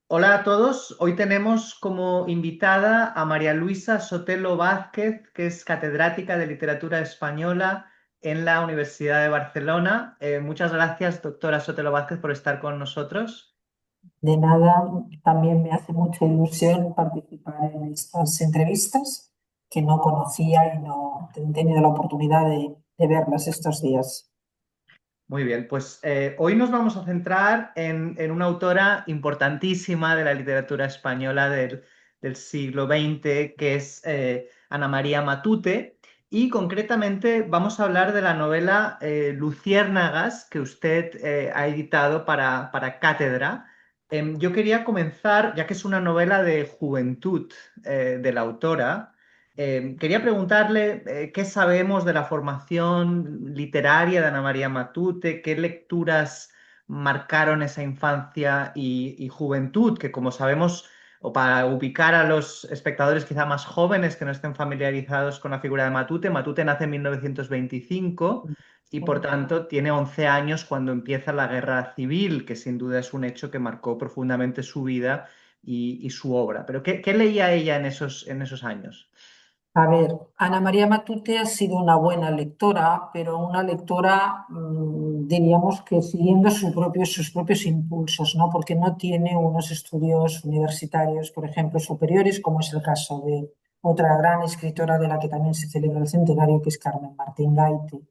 Hola a todos. Hoy tenemos como invitada a María Luisa Sotelo Vázquez, que es catedrática de Literatura Española en la Universidad de Barcelona. Muchas gracias, doctora Sotelo Vázquez, por estar con nosotros. De nada, también me hace mucha ilusión participar en estas entrevistas que no conocía y no he tenido la oportunidad de verlas estos días. Muy bien, pues hoy nos vamos a centrar en una autora importantísima de la literatura española del siglo XX, que es Ana María Matute, y concretamente vamos a hablar de la novela Luciérnagas, que usted ha editado para Cátedra. Yo quería comenzar, ya que es una novela de juventud de la autora. Quería preguntarle qué sabemos de la formación literaria de Ana María Matute, qué lecturas marcaron esa infancia y juventud, que como sabemos, o para ubicar a los espectadores quizá más jóvenes que no estén familiarizados con la figura de Matute, Matute nace en 1925 y por tanto tiene 11 años cuando empieza la Guerra Civil, que sin duda es un hecho que marcó profundamente su vida y su obra. Pero ¿qué leía ella en esos años? A ver, Ana María Matute ha sido una buena lectora, pero una lectora, diríamos que siguiendo sus propios impulsos, ¿no? Porque no tiene unos estudios universitarios, por ejemplo, superiores, como es el caso de otra gran escritora de la que también se celebra el centenario, que es Carmen Martín Gaite.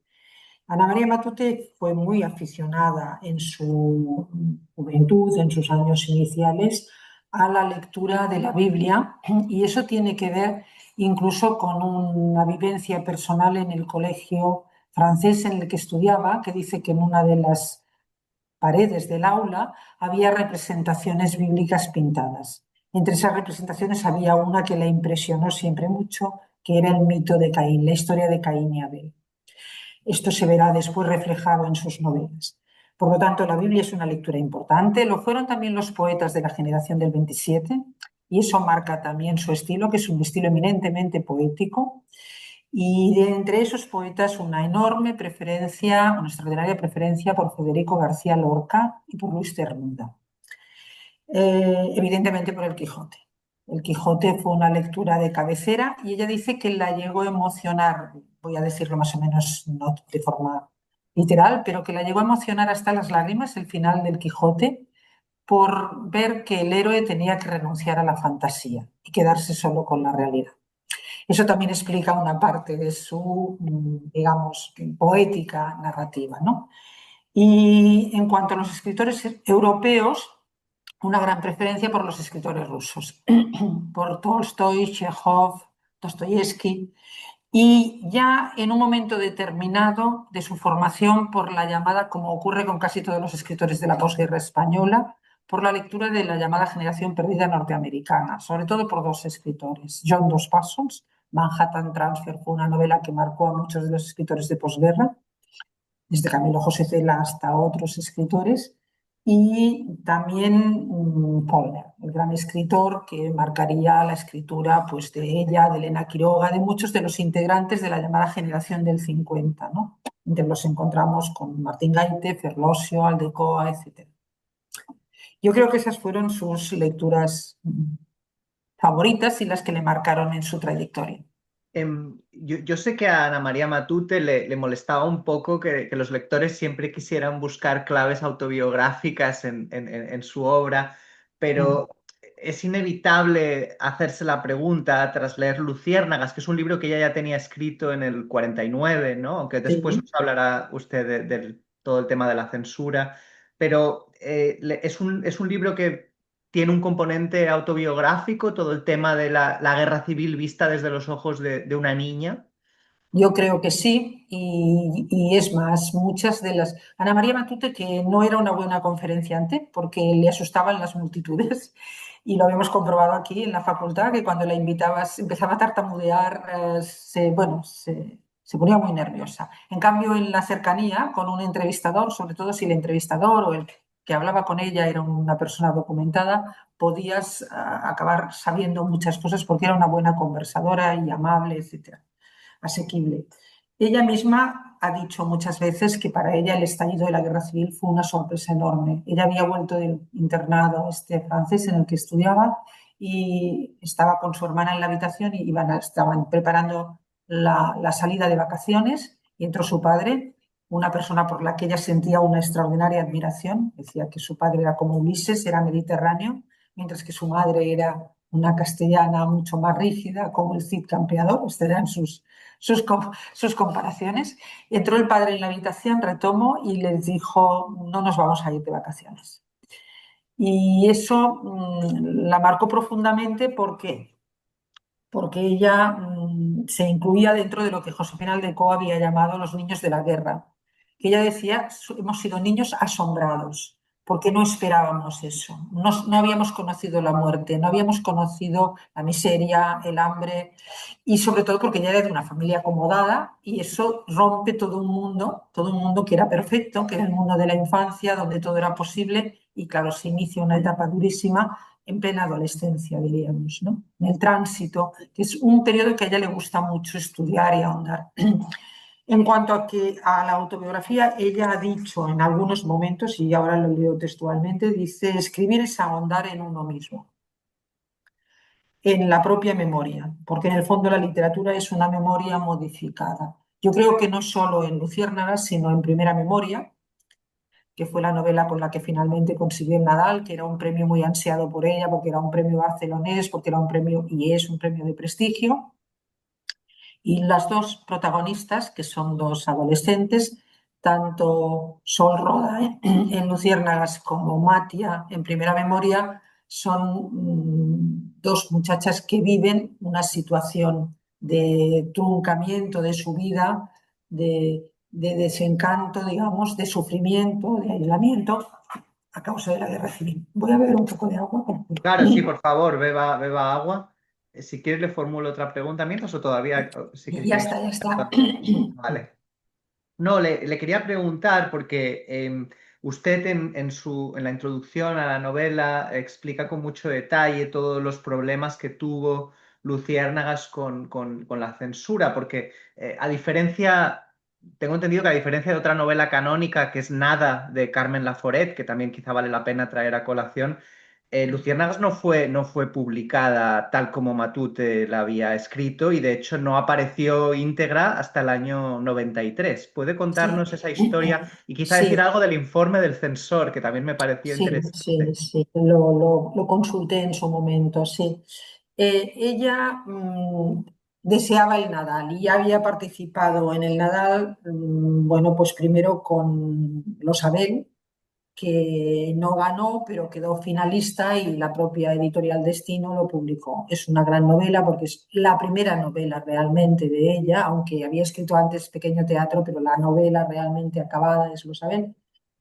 Ana María Matute fue muy aficionada en su juventud, en sus años iniciales, a la lectura de la Biblia, y eso tiene que ver incluso con una vivencia personal en el colegio francés en el que estudiaba, que dice que en una de las paredes del aula había representaciones bíblicas pintadas. Entre esas representaciones había una que la impresionó siempre mucho, que era el mito de Caín, la historia de Caín y Abel. Esto se verá después reflejado en sus novelas. Por lo tanto, la Biblia es una lectura importante. Lo fueron también los poetas de la generación del 27 y eso marca también su estilo, que es un estilo eminentemente poético. Y de entre esos poetas una enorme preferencia, una extraordinaria preferencia por Federico García Lorca y por Luis Cernuda. Evidentemente por el Quijote. El Quijote fue una lectura de cabecera y ella dice que la llegó a emocionar, voy a decirlo más o menos no de forma literal, pero que la llegó a emocionar hasta las lágrimas el final del Quijote por ver que el héroe tenía que renunciar a la fantasía y quedarse solo con la realidad. Eso también explica una parte de su, digamos, poética narrativa, ¿no? Y en cuanto a los escritores europeos, una gran preferencia por los escritores rusos, por Tolstoy, Chekhov, Dostoyevsky, y ya en un momento determinado de su formación por la llamada, como ocurre con casi todos los escritores de la posguerra española, por la lectura de la llamada generación perdida norteamericana, sobre todo por dos escritores, John Dos Passos, Manhattan Transfer fue una novela que marcó a muchos de los escritores de posguerra, desde Camilo José Cela hasta otros escritores, y también Faulkner, el gran escritor que marcaría la escritura pues, de ella, de Elena Quiroga, de muchos de los integrantes de la llamada generación del 50, ¿no? Entre los encontramos con Martín Gaite, Ferlosio, Aldecoa, etc. Yo creo que esas fueron sus lecturas favoritas y las que le marcaron en su trayectoria. Yo sé que a Ana María Matute le molestaba un poco que los lectores siempre quisieran buscar claves autobiográficas en su obra, pero es inevitable hacerse la pregunta tras leer Luciérnagas, que es un libro que ella ya tenía escrito en el 49, ¿no? Aunque después Sí. nos hablará usted de todo el tema de la censura, pero es un libro que tiene un componente autobiográfico, todo el tema de la guerra civil vista desde los ojos de una niña. Yo creo que sí, y es más, muchas de las... Ana María Matute, que no era una buena conferenciante porque le asustaban las multitudes, y lo habíamos comprobado aquí en la facultad, que cuando la invitabas empezaba a tartamudear, se ponía muy nerviosa. En cambio, en la cercanía, con un entrevistador, sobre todo si el entrevistador o el que hablaba con ella era una persona documentada, podías acabar sabiendo muchas cosas porque era una buena conversadora y amable, etcétera, asequible. Ella misma ha dicho muchas veces que para ella el estallido de la guerra civil fue una sorpresa enorme. Ella había vuelto del internado este francés en el que estudiaba y estaba con su hermana en la habitación y estaban preparando la salida de vacaciones y entró su padre, una persona por la que ella sentía una extraordinaria admiración. Decía que su padre era como Ulises, era mediterráneo, mientras que su madre era una castellana mucho más rígida, como el Cid Campeador. Estas eran sus comparaciones. Entró el padre en la habitación, retomo, y les dijo, no nos vamos a ir de vacaciones. Y eso la marcó profundamente porque ella se incluía dentro de lo que Josefina Aldecoa había llamado los niños de la guerra. Que ella decía, hemos sido niños asombrados, porque no esperábamos eso. No habíamos conocido la muerte, no habíamos conocido la miseria, el hambre, y sobre todo porque ella era de una familia acomodada y eso rompe todo un mundo que era perfecto, que era el mundo de la infancia, donde todo era posible, y claro, se inicia una etapa durísima en plena adolescencia, diríamos, ¿no? En el tránsito, que es un periodo que a ella le gusta mucho estudiar y ahondar. En cuanto a la autobiografía, ella ha dicho en algunos momentos, y ahora lo leo textualmente, dice, escribir es ahondar en uno mismo, en la propia memoria, porque en el fondo la literatura es una memoria modificada. Yo creo que no solo en Luciérnagas, sino en Primera Memoria, que fue la novela con la que finalmente consiguió el Nadal, que era un premio muy ansiado por ella, porque era un premio barcelonés, porque era un premio y es un premio de prestigio. Y las dos protagonistas, que son dos adolescentes, tanto Sol Roda en Luciérnagas como Matia en Primera Memoria, son dos muchachas que viven una situación de truncamiento de su vida, de desencanto, digamos, de sufrimiento, de aislamiento a causa de la guerra civil. Voy a beber un poco de agua. Claro, sí, por favor, beba agua. Si quieres le formulo otra pregunta mientras o todavía, si Ya quieres... está, ya está. Vale. No, le quería preguntar porque usted en la introducción a la novela explica con mucho detalle todos los problemas que tuvo Luciérnagas con la censura, porque a diferencia, tengo entendido que a diferencia de otra novela canónica que es Nada de Carmen Laforet, que también quizá vale la pena traer a colación, Luciérnagas no fue publicada tal como Matute la había escrito y de hecho no apareció íntegra hasta el año 93. ¿Puede Sí, contarnos esa historia y quizá decir sí. algo del informe del censor, que también me pareció Sí, sí, interesante? sí, lo consulté en su momento, sí. Ella deseaba el Nadal y ya había participado en el Nadal, bueno, pues primero con Los Abel, que no ganó, pero quedó finalista y la propia editorial Destino lo publicó. Es una gran novela porque es la primera novela realmente de ella, aunque había escrito antes pequeño teatro, pero la novela realmente acabada es Lo Saben.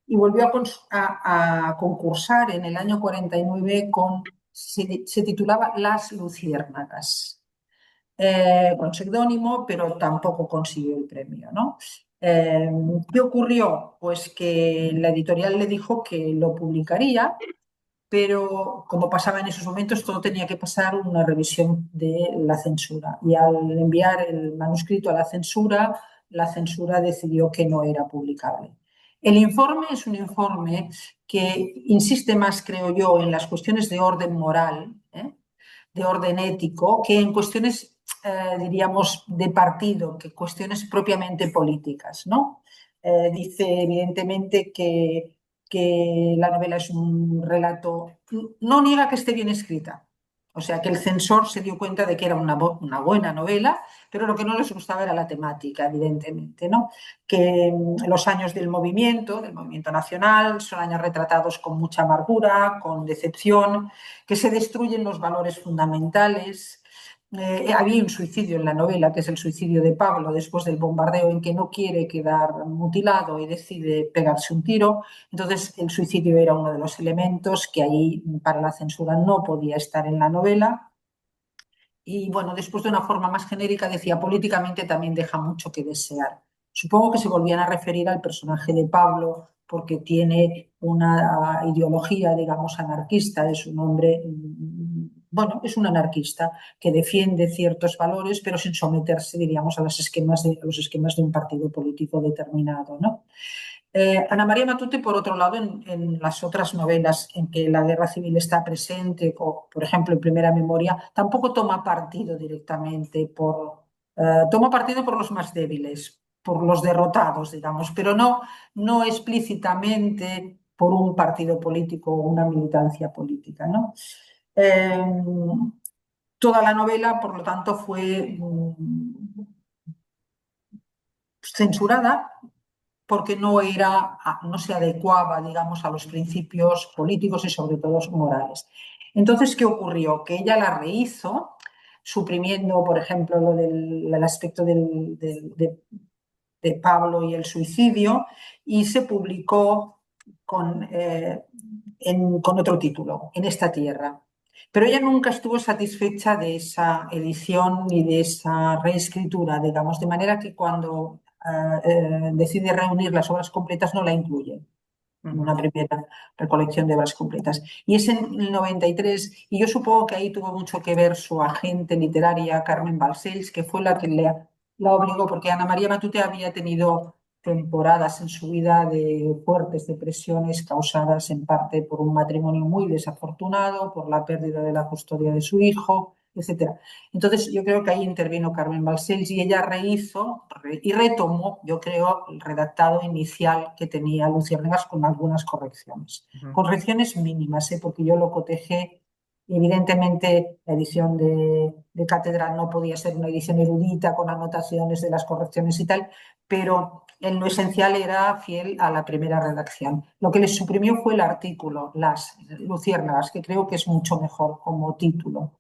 Y volvió a concursar en el año 49 se titulaba Las Luciérnagas, con seudónimo, pero tampoco consiguió el premio, ¿no? Eh, ¿Qué ocurrió? Pues que la editorial le dijo que lo publicaría, pero como pasaba en esos momentos, todo tenía que pasar una revisión de la censura. Y al enviar el manuscrito a la censura decidió que no era publicable. El informe es un informe que insiste más, creo yo, en las cuestiones de orden moral, de orden ético, que en cuestiones, diríamos, de partido, que cuestiones propiamente políticas, ¿no? Dice evidentemente que la novela es un relato, no niega que esté bien escrita, o sea que el censor se dio cuenta de que era una buena novela, pero lo que no les gustaba era la temática, evidentemente, ¿no? Que los años del movimiento nacional, son años retratados con mucha amargura, con decepción, que se destruyen los valores fundamentales. Había un suicidio en la novela, que es el suicidio de Pablo después del bombardeo, en que no quiere quedar mutilado y decide pegarse un tiro. Entonces, el suicidio era uno de los elementos que ahí para la censura no podía estar en la novela. Y bueno, después de una forma más genérica decía, políticamente también deja mucho que desear. Supongo que se volvían a referir al personaje de Pablo porque tiene una ideología, digamos, anarquista, es un hombre bueno, es un anarquista que defiende ciertos valores, pero sin someterse, diríamos, a a los esquemas de un partido político determinado, ¿no? Ana María Matute, por otro lado, en las otras novelas en que la guerra civil está presente, o por ejemplo en Primera Memoria, tampoco toma partido directamente toma partido por los más débiles, por los derrotados, digamos, pero no explícitamente por un partido político o una militancia política, ¿no? Eh, Toda la novela, por lo tanto, fue censurada porque no se adecuaba, digamos, a los principios políticos y sobre todo morales. Entonces, ¿qué ocurrió? Que ella la rehizo, suprimiendo, por ejemplo, el aspecto de Pablo y el suicidio, y se publicó con otro título, En esta tierra. Pero ella nunca estuvo satisfecha de esa edición ni de esa reescritura, digamos, de manera que cuando decide reunir las obras completas no la incluye en una primera recolección de obras completas. Y es en el 93, y yo supongo que ahí tuvo mucho que ver su agente literaria, Carmen Balcells, que fue la que la obligó, porque Ana María Matute había tenido temporadas en su vida de fuertes depresiones causadas en parte por un matrimonio muy desafortunado, por la pérdida de la custodia de su hijo, etcétera. Entonces, yo creo que ahí intervino Carmen Balcells y ella rehizo y retomó, yo creo, el redactado inicial que tenía Luciérnagas con algunas correcciones. Correcciones mínimas, porque yo lo cotejé. Evidentemente, la edición de Catedral no podía ser una edición erudita con anotaciones de las correcciones y tal, pero en lo esencial era fiel a la primera redacción. Lo que les suprimió fue el artículo, las Luciérnagas, que creo que es mucho mejor como título.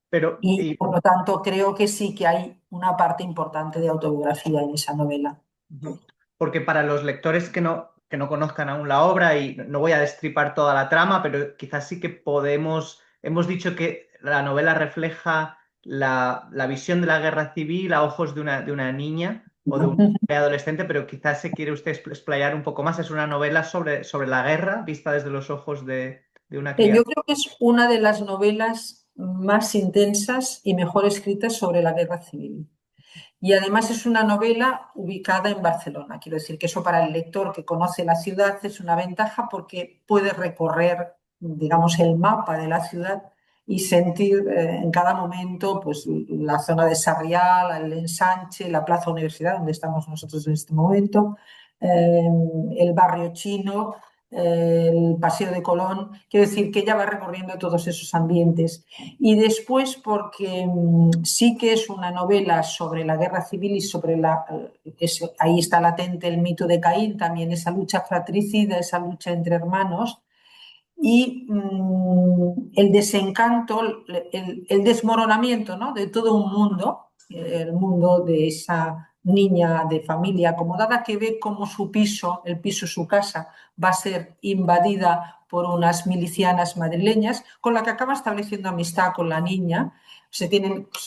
Pero, Y por lo tanto, creo que sí que hay una parte importante de autobiografía en esa novela. porque para los lectores que no conozcan aún la obra, y no voy a destripar toda la trama, pero quizás sí que hemos dicho que la novela refleja la visión de la guerra civil a ojos de una niña o de un adolescente, pero quizás se quiere usted explayar un poco más. Es una novela sobre la guerra vista desde los ojos de una Yo criatura. creo que es una de las novelas más intensas y mejor escritas sobre la guerra civil. Y además es una novela ubicada en Barcelona. Quiero decir que eso para el lector que conoce la ciudad es una ventaja porque puede recorrer, digamos, el mapa de la ciudad y sentir en cada momento pues, la zona de Sarriá, el Ensanche, la Plaza Universidad, donde estamos nosotros en este momento, el barrio chino, el Paseo de Colón. Quiero decir que ella va recorriendo todos esos ambientes. Y después porque sí que es una novela sobre la guerra civil y ahí está latente el mito de Caín, también esa lucha fratricida, esa lucha entre hermanos y el desencanto, el desmoronamiento, ¿no?, de todo un mundo, el mundo de esa niña de familia acomodada que ve cómo su piso, el piso, su casa, va a ser invadida por unas milicianas madrileñas, con la que acaba estableciendo amistad con la niña.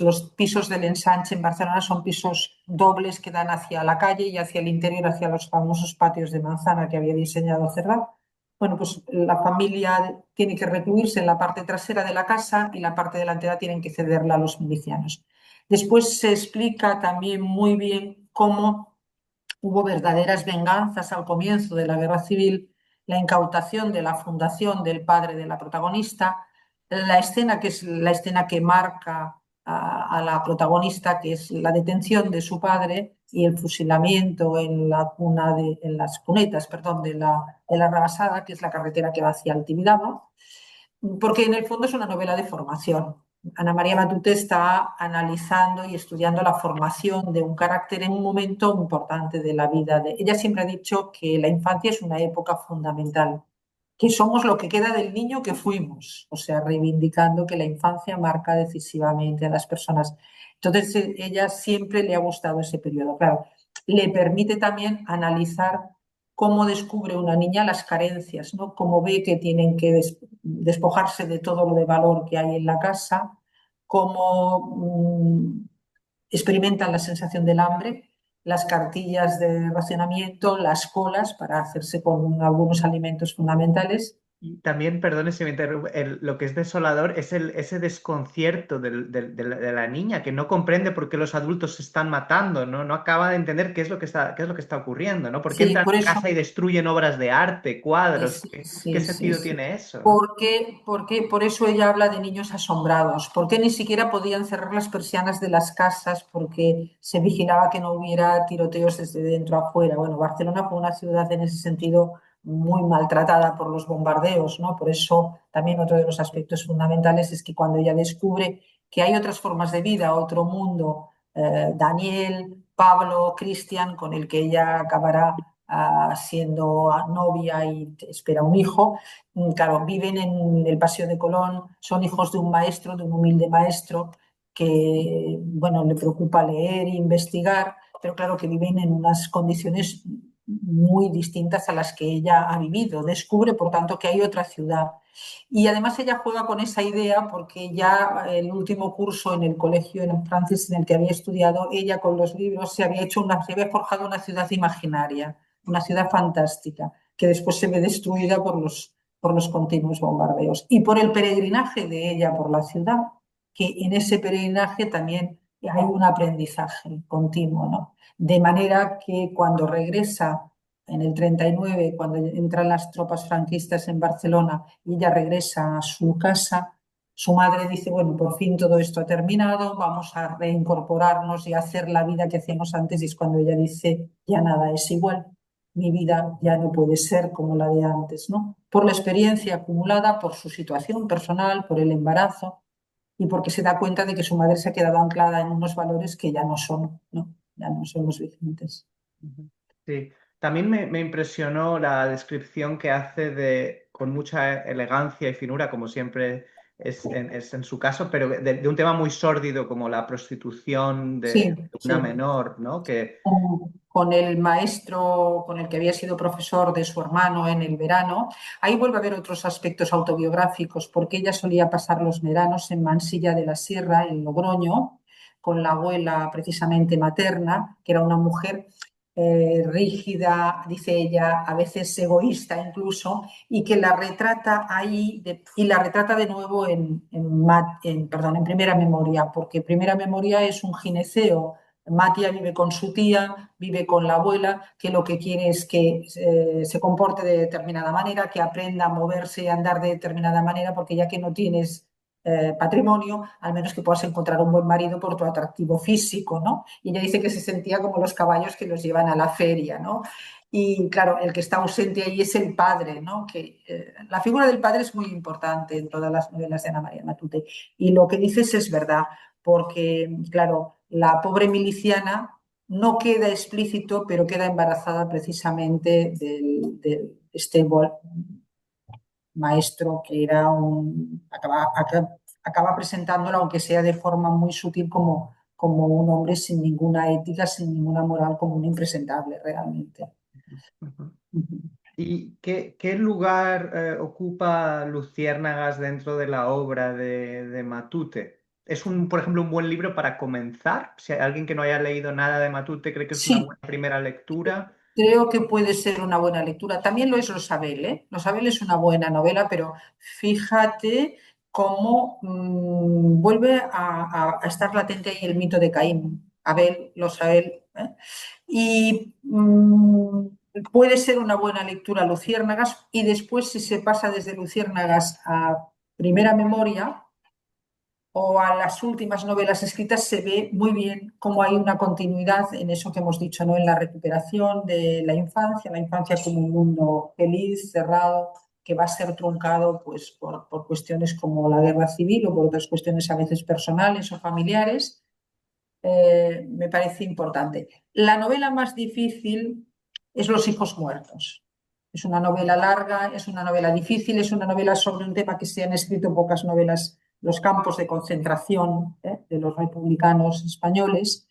Los pisos del Ensanche en Barcelona son pisos dobles que dan hacia la calle y hacia el interior, hacia los famosos patios de manzana que había diseñado Cerdá. Bueno, pues la familia tiene que recluirse en la parte trasera de la casa y la parte delantera tienen que cederla a los milicianos. Después se explica también muy bien cómo hubo verdaderas venganzas al comienzo de la guerra civil, la incautación de la fundación del padre de la protagonista, la escena que es la escena que marca a la protagonista, que es la detención de su padre y el fusilamiento en las cunetas, perdón, de la Rabasada, que es la carretera que va hacia el Tibidabo, porque en el fondo es una novela de formación. Ana María Matute está analizando y estudiando la formación de un carácter en un momento importante de la vida. Ella siempre ha dicho que la infancia es una época fundamental, que somos lo que queda del niño que fuimos, o sea, reivindicando que la infancia marca decisivamente a las personas. Entonces, ella siempre le ha gustado ese periodo. Claro, le permite también analizar cómo descubre una niña las carencias, ¿no? Cómo ve que tienen que despojarse de todo lo de valor que hay en la casa, cómo experimentan la sensación del hambre, las cartillas de racionamiento, las colas para hacerse con algunos alimentos fundamentales Y también, perdone si me interrumpo, lo que es desolador es ese desconcierto de la niña que no comprende por qué los adultos se están matando, ¿no? No acaba de entender qué es lo que está ocurriendo, ¿no? ¿Por qué Sí, entran por a eso. casa y destruyen obras de arte, cuadros? Sí, ¿Qué sí, sí, sentido sí. tiene eso, ¿no? Por eso ella habla de niños asombrados? ¿Por qué ni siquiera podían cerrar las persianas de las casas porque se vigilaba que no hubiera tiroteos desde dentro a afuera? Bueno, Barcelona fue una ciudad en ese sentido muy maltratada por los bombardeos, ¿no? Por eso también otro de los aspectos fundamentales es que cuando ella descubre que hay otras formas de vida, otro mundo, Daniel, Pablo, Cristian, con el que ella acabará siendo novia y espera un hijo. Claro, viven en el Paseo de Colón, son hijos de un maestro, de un humilde maestro que, bueno, le preocupa leer e investigar, pero claro que viven en unas condiciones muy distintas a las que ella ha vivido. Descubre, por tanto, que hay otra ciudad. Y además ella juega con esa idea porque ya el último curso en el colegio en francés en el que había estudiado, ella con los libros se había forjado una ciudad imaginaria, una ciudad fantástica, que después se ve destruida por los continuos bombardeos y por el peregrinaje de ella por la ciudad, que en ese peregrinaje también hay un aprendizaje continuo, ¿no? De manera que cuando regresa en el 39, cuando entran las tropas franquistas en Barcelona y ella regresa a su casa, su madre dice, bueno, por fin todo esto ha terminado, vamos a reincorporarnos y a hacer la vida que hacíamos antes. Y es cuando ella dice, ya nada es igual, mi vida ya no puede ser como la de antes, ¿no? Por la experiencia acumulada, por su situación personal, por el embarazo y porque se da cuenta de que su madre se ha quedado anclada en unos valores que ya no son, ¿no? Ya no son los vigentes. Ujú. Sí, también me impresionó la descripción que hace con mucha elegancia y finura, como siempre es en su caso, pero de un tema muy sórdido como la prostitución Sí, de una sí. menor, ¿no? Que, Con el maestro con el que había sido profesor de su hermano en el verano. Ahí vuelve a haber otros aspectos autobiográficos, porque ella solía pasar los veranos en Mansilla de la Sierra, en Logroño, con la abuela precisamente materna, que era una mujer rígida, dice ella, a veces egoísta incluso, y que la retrata ahí y la retrata de nuevo perdón, en primera memoria, porque primera memoria es un gineceo. Matia vive con su tía, vive con la abuela, que lo que quiere es que se comporte de determinada manera, que aprenda a moverse y a andar de determinada manera, porque ya que no tienes patrimonio, al menos que puedas encontrar un buen marido por tu atractivo físico, ¿no? Y ella dice que se sentía como los caballos que los llevan a la feria, ¿no? Y claro, el que está ausente ahí es el padre, ¿no? La figura del padre es muy importante en todas las novelas de Ana María Matute. Y lo que dices es verdad, porque, claro, la pobre miliciana no queda explícito, pero queda embarazada precisamente de este maestro que era acaba presentándolo, aunque sea de forma muy sutil, como un hombre sin ninguna ética, sin ninguna moral, como un impresentable realmente. ujú. Ujú. ¿Y qué lugar ocupa Luciérnagas dentro de la obra de Matute? ¿Es por ejemplo, un buen libro para comenzar? Si hay alguien que no haya leído nada de Matute, ¿cree que es una Sí, buena primera lectura? creo que puede ser una buena lectura. También lo es Rosabel, ¿eh? Rosabel es una buena novela, pero fíjate cómo vuelve a estar latente ahí el mito de Caín. Abel, Rosabel. ¿Eh? Y puede ser una buena lectura Luciérnagas y después si se pasa desde Luciérnagas a Primera Memoria, o a las últimas novelas escritas, se ve muy bien cómo hay una continuidad en eso que hemos dicho, ¿no? En la recuperación de la infancia como un mundo feliz, cerrado, que va a ser truncado pues, por cuestiones como la guerra civil o por otras cuestiones a veces personales o familiares. Me parece importante. La novela más difícil es Los hijos muertos. Es una novela larga, es una novela difícil, es una novela sobre un tema que se han escrito pocas novelas, los campos de concentración de los republicanos españoles.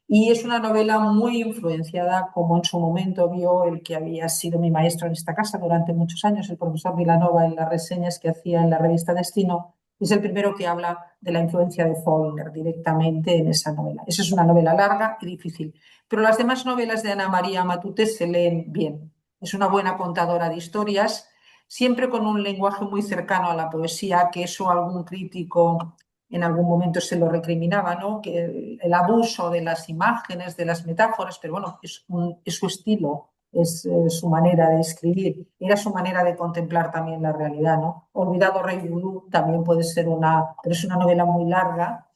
Y es una novela muy influenciada, como en su momento vio el que había sido mi maestro en esta casa durante muchos años, el profesor Vilanova, en las reseñas que hacía en la revista Destino. Es el primero que habla de la influencia de Faulkner directamente en esa novela. Esa es una novela larga y difícil. Pero las demás novelas de Ana María Matute se leen bien. Es una buena contadora de historias, siempre con un lenguaje muy cercano a la poesía, que eso algún crítico en algún momento se lo recriminaba, ¿no? Que el abuso de las imágenes, de las metáforas, pero bueno, es su estilo, es su manera de escribir, era su manera de contemplar también la realidad, ¿no? Olvidado Rey Vudú también puede ser pero es una novela muy larga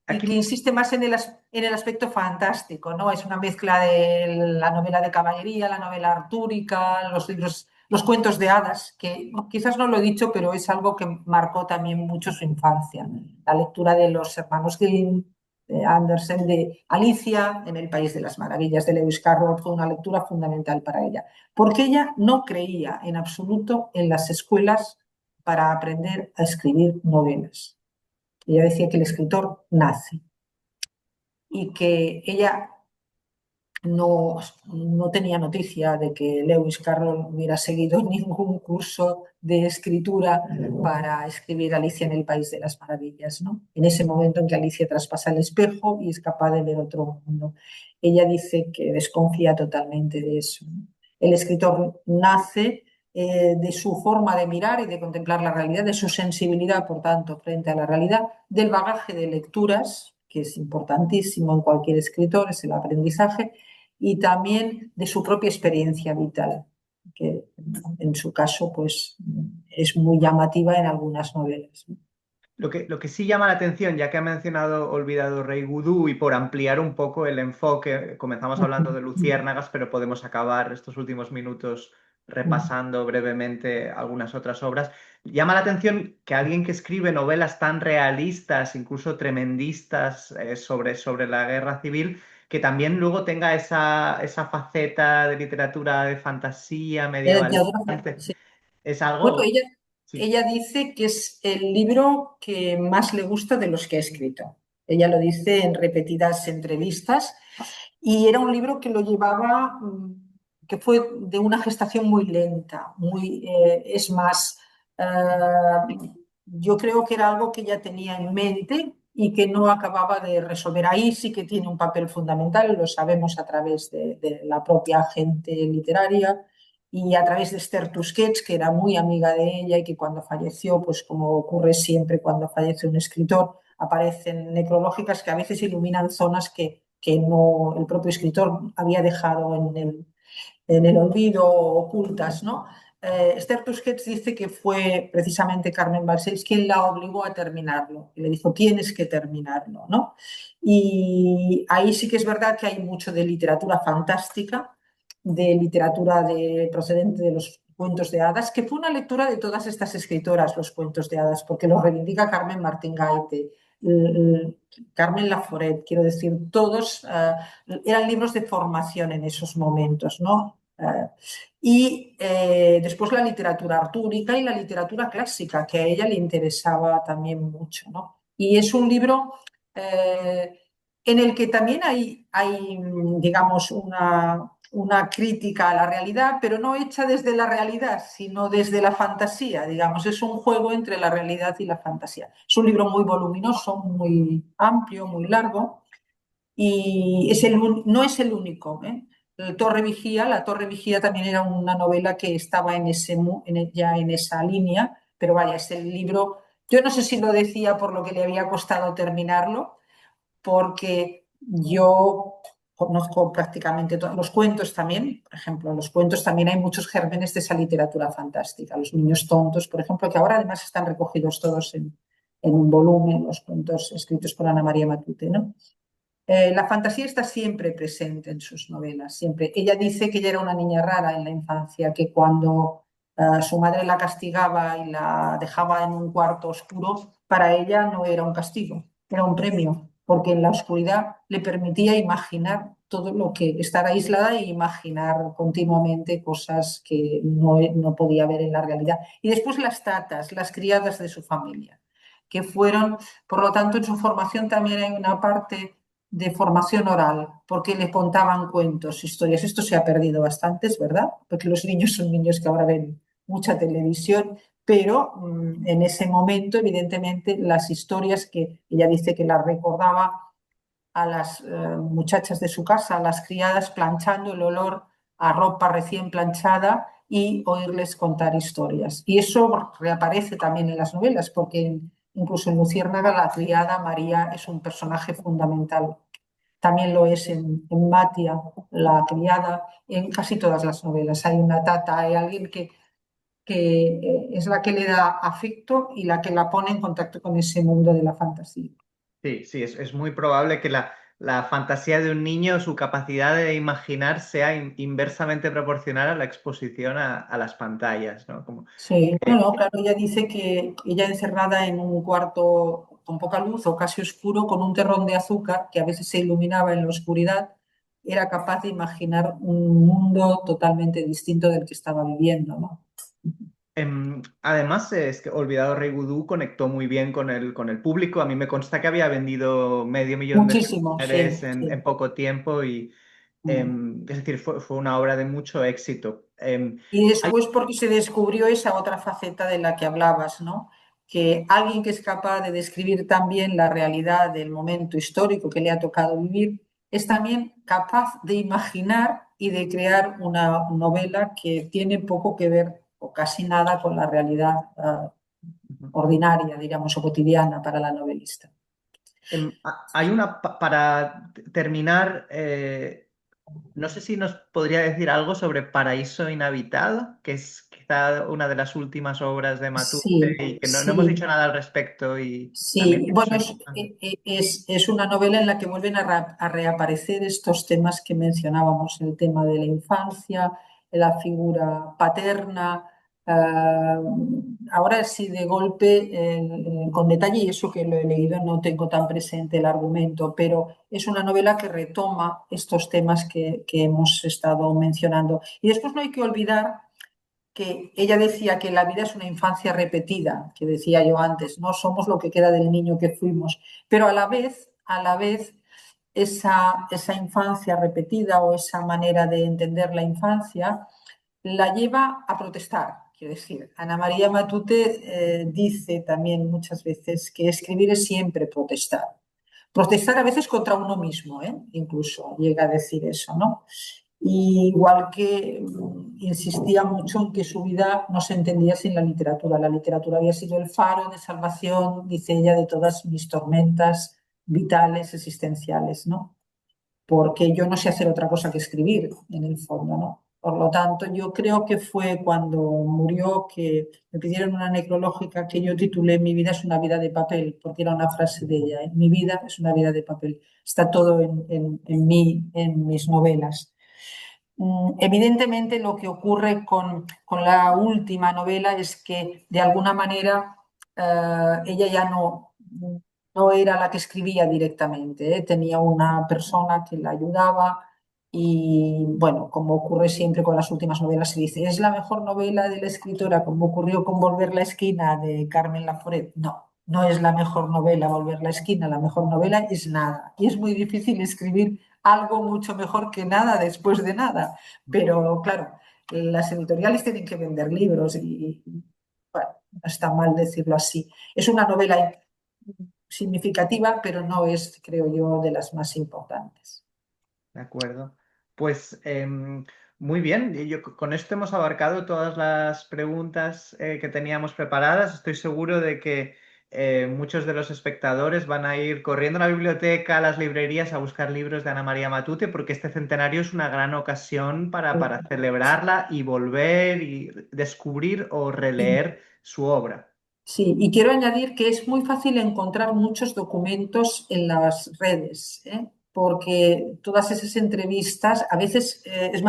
y Aquí que insiste más en el aspecto fantástico, ¿no? Es una mezcla de la novela de caballería, la novela artúrica, los libros, los cuentos de hadas, que quizás no lo he dicho, pero es algo que marcó también mucho su infancia. La lectura de los hermanos Grimm, de Andersen, de Alicia en el País de las Maravillas, de Lewis Carroll, fue una lectura fundamental para ella, porque ella no creía en absoluto en las escuelas para aprender a escribir novelas. Ella decía que el escritor nace y que ella no, no tenía noticia de que Lewis Carroll hubiera seguido ningún curso de escritura para escribir Alicia en el País de las Maravillas, ¿no? En ese momento en que Alicia traspasa el espejo y es capaz de ver otro mundo. Ella dice que desconfía totalmente de eso, ¿no? El escritor nace de su forma de mirar y de contemplar la realidad, de su sensibilidad, por tanto, frente a la realidad, del bagaje de lecturas, que es importantísimo en cualquier escritor, es el aprendizaje, y también de su propia experiencia vital, que en su caso pues, es muy llamativa en algunas novelas. lo que sí llama la atención, ya que ha mencionado Olvidado Rey Vudú, y por ampliar un poco el enfoque, comenzamos hablando de Luciérnagas, pero podemos acabar estos últimos minutos repasando brevemente algunas otras obras. Llama la atención que alguien que escribe novelas tan realistas, incluso tremendistas, sobre la guerra civil, que también luego tenga esa faceta de literatura de fantasía medieval. Sí. Es Bueno, algo... Sí. ella dice que es el libro que más le gusta de los que ha escrito. Ella lo dice en repetidas entrevistas y era un libro que lo llevaba, que fue de una gestación muy lenta, es más, yo creo que era algo que ella tenía en mente y que no acababa de resolver. Ahí sí que tiene un papel fundamental, lo sabemos a través de la propia gente literaria y a través de Esther Tusquets, que era muy amiga de ella y que cuando falleció, pues como ocurre siempre cuando fallece un escritor, aparecen necrológicas que a veces iluminan zonas que no, el propio escritor había dejado en el olvido, ocultas, ¿no? Esther Tusquets dice que fue precisamente Carmen Balcells quien la obligó a terminarlo, y le dijo, tienes que terminarlo, ¿no? Y ahí sí que es verdad que hay mucho de literatura fantástica, de literatura procedente de los cuentos de hadas, que fue una lectura de todas estas escritoras, los cuentos de hadas, porque los reivindica Carmen Martín Gaite, Carmen Laforet, quiero decir, todos eran libros de formación en esos momentos, ¿no? Después la literatura artúrica y la literatura clásica, que a ella le interesaba también mucho, ¿no? Y es un libro eh, en el que también hay digamos, una crítica a la realidad, pero no hecha desde la realidad, sino desde la fantasía, digamos. Es un juego entre la realidad y la fantasía. Es un libro muy voluminoso, muy amplio, muy largo, y no es el único, ¿eh? La Torre Vigía también era una novela que estaba ya en esa línea, pero vaya, es el libro, yo no sé si lo decía por lo que le había costado terminarlo, porque yo conozco prácticamente todos los cuentos también, por ejemplo, en los cuentos también hay muchos gérmenes de esa literatura fantástica, los niños tontos, por ejemplo, que ahora además están recogidos todos en un volumen, los cuentos escritos por Ana María Matute, ¿no? La fantasía está siempre presente en sus novelas, siempre. Ella dice que ella era una niña rara en la infancia, que cuando su madre la castigaba y la dejaba en un cuarto oscuro, para ella no era un castigo, era un premio, porque en la oscuridad le permitía imaginar todo lo que, estar aislada e imaginar continuamente cosas que no podía ver en la realidad. Y después las tatas, las criadas de su familia, que fueron, por lo tanto, en su formación también hay una parte de formación oral, porque le contaban cuentos, historias. Esto se ha perdido bastante, es verdad, porque los niños son niños que ahora ven mucha televisión, pero en ese momento, evidentemente, las historias que ella dice que las recordaba a las muchachas de su casa, a las criadas, planchando el olor a ropa recién planchada y oírles contar historias. Y eso reaparece también en las novelas, porque incluso en Luciérnaga la criada María es un personaje fundamental. También lo es en Matia, la criada, en casi todas las novelas. Hay una tata, hay alguien que es la que le da afecto y la que la pone en contacto con ese mundo de la fantasía. Sí, sí, es muy probable que la fantasía de un niño, su capacidad de imaginar, sea inversamente proporcional a la exposición a las pantallas, ¿no? Como, Sí, no, eh, no, claro, ella dice que ella encerrada en un cuarto con poca luz o casi oscuro, con un terrón de azúcar que a veces se iluminaba en la oscuridad, era capaz de imaginar un mundo totalmente distinto del que estaba viviendo, ¿no? además, es que Olvidado Rey Vudú conectó muy bien con el público. A mí me consta que había vendido medio millón de Muchísimo, ejemplares sí, sí. en poco tiempo y, Mm. es decir, fue una obra de mucho éxito. Y Hay- después porque se descubrió esa otra faceta de la que hablabas, ¿no? Que alguien que es capaz de describir también la realidad del momento histórico que le ha tocado vivir, es también capaz de imaginar y de crear una novela que tiene poco que ver o casi nada con la realidad ordinaria, digamos, o cotidiana para la novelista. hay una, para terminar, no sé si nos podría decir algo sobre Paraíso Inhabitado, que es quizá una de las últimas obras de Matute Sí, y que no hemos sí. dicho nada al respecto y también Sí, tiene su bueno, importancia. es una novela en la que vuelven a reaparecer estos temas que mencionábamos, el tema de la infancia, la figura paterna. Ahora sí, de golpe, con detalle, y eso que lo he leído, no tengo tan presente el argumento, pero es una novela que retoma estos temas que hemos estado mencionando. Y después no hay que olvidar que ella decía que la vida es una infancia repetida, que decía yo antes, no somos lo que queda del niño que fuimos, pero a la vez esa infancia repetida o esa manera de entender la infancia la lleva a protestar. Quiero decir, Ana María Matute dice también muchas veces que escribir es siempre protestar. Protestar a veces contra uno mismo, ¿eh? Incluso llega a decir eso, ¿no? Y igual que insistía mucho en que su vida no se entendía sin la literatura. La literatura había sido el faro de salvación, dice ella, de todas mis tormentas vitales, existenciales, ¿no? Porque yo no sé hacer otra cosa que escribir, en el fondo, ¿no? Por lo tanto, yo creo que fue cuando murió que me pidieron una necrológica que yo titulé Mi vida es una vida de papel, porque era una frase de ella, ¿eh? Mi vida es una vida de papel. Está todo en mí, en mis novelas. Evidentemente, lo que ocurre con la última novela es que, de alguna manera, ella ya no era la que escribía directamente, ¿eh? Tenía una persona que la ayudaba y, bueno, como ocurre siempre con las últimas novelas, se dice, ¿es la mejor novela de la escritora, como ocurrió con Volver la esquina de Carmen Laforet? No, no es la mejor novela Volver la esquina, la mejor novela es nada. Y es muy difícil escribir algo mucho mejor que nada después de nada. Pero claro, las editoriales tienen que vender libros y, bueno, no está mal decirlo así. Es una novela significativa, pero no es, creo yo, de las más importantes. De acuerdo. Pues muy bien, y con esto hemos abarcado todas las preguntas que teníamos preparadas. Estoy seguro de que muchos de los espectadores van a ir corriendo a la biblioteca, a las librerías a buscar libros de Ana María Matute, porque este centenario es una gran ocasión para celebrarla y volver y descubrir o Sí. releer su obra. Sí, y quiero añadir que es muy fácil encontrar muchos documentos en las redes, ¿eh? Porque todas esas entrevistas, a veces es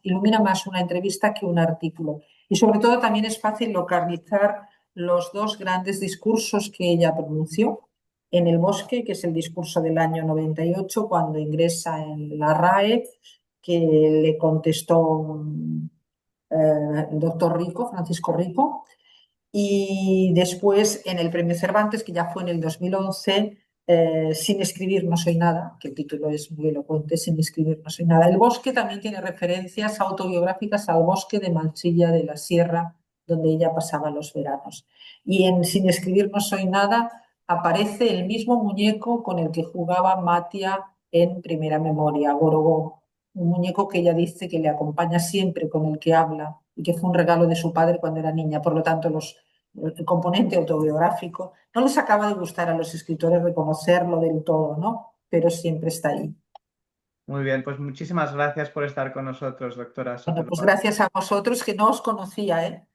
ilumina más una entrevista que un artículo. Y sobre todo también es fácil localizar los dos grandes discursos que ella pronunció en el bosque, que es el discurso del año 98, cuando ingresa en la RAE, que le contestó el doctor Rico, Francisco Rico, y después en el Premio Cervantes, que ya fue en el 2011, Sin escribir no soy nada, que el título es muy elocuente, Sin escribir no soy nada. El bosque también tiene referencias autobiográficas al bosque de Manchilla de la Sierra, donde ella pasaba los veranos. Y en Sin escribir no soy nada aparece el mismo muñeco con el que jugaba Matia en Primera Memoria, Gorogó. un muñeco que ella dice que le acompaña siempre, con el que habla, y que fue un regalo de su padre cuando era niña. Por lo tanto, el componente autobiográfico no les acaba de gustar a los escritores reconocerlo del todo, ¿no? Pero siempre está ahí. Muy bien, pues muchísimas gracias por estar con nosotros, doctora Bueno, pues Sotomayor. gracias a vosotros, que no os conocía, ¿eh?